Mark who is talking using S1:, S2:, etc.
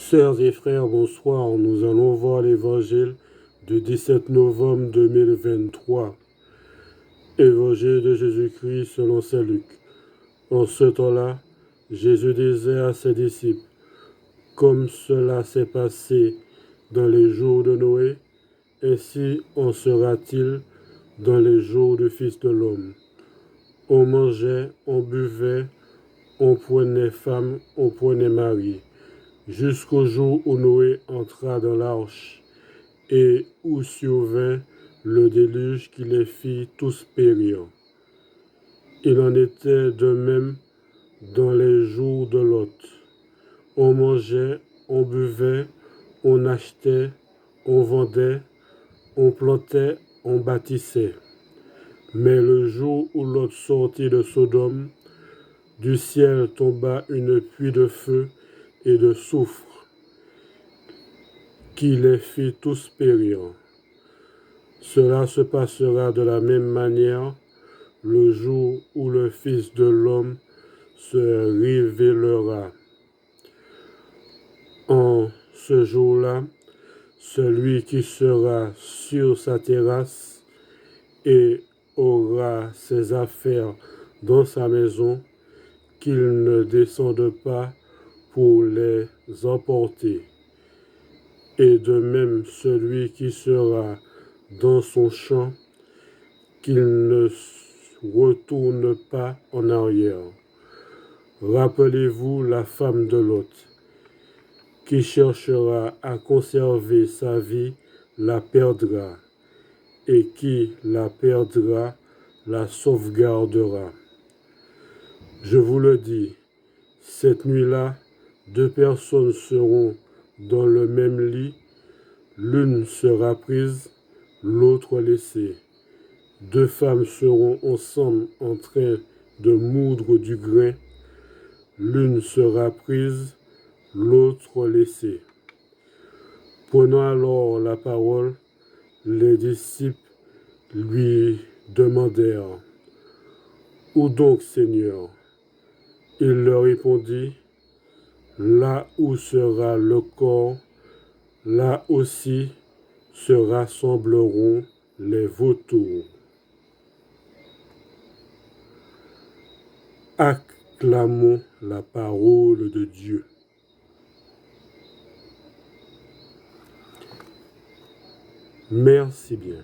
S1: Sœurs et frères, bonsoir. Nous allons voir l'évangile du 17 novembre 2023. Évangile de Jésus-Christ selon saint Luc. En ce temps-là, Jésus disait à ses disciples, comme cela s'est passé dans les jours de Noé, ainsi en sera-t-il dans les jours du Fils de l'homme. On mangeait, on buvait, on prenait femme, on prenait mari, jusqu'au jour où Noé entra dans l'arche, et où survint le déluge qui les fit tous périr. Il en était de même dans les jours de Lot. On mangeait, on buvait, on achetait, on vendait, on plantait, on bâtissait. Mais le jour où Lot sortit de Sodome, du ciel tomba une pluie de feu et de soufre, qui les fit tous périr. Cela se passera de la même manière le jour où le Fils de l'homme se révélera. En ce jour-là, celui qui sera sur sa terrasse et aura ses affaires dans sa maison, qu'il ne descende pas pour les emporter. Et de même celui qui sera dans son champ, qu'il ne retourne pas en arrière. Rappelez-vous la femme de Lot, qui cherchera à conserver sa vie, la perdra, et qui la perdra, la sauvegardera. Je vous le dis, cette nuit-là, 2 personnes seront dans le même lit, l'une sera prise, l'autre laissée. 2 femmes seront ensemble en train de moudre du grain, l'une sera prise, l'autre laissée. Prenant alors la parole, les disciples lui demandèrent, « Où donc, Seigneur ?» Il leur répondit, « Là où sera le corps, là aussi se rassembleront les vautours. » Acclamons la parole de Dieu. Merci bien.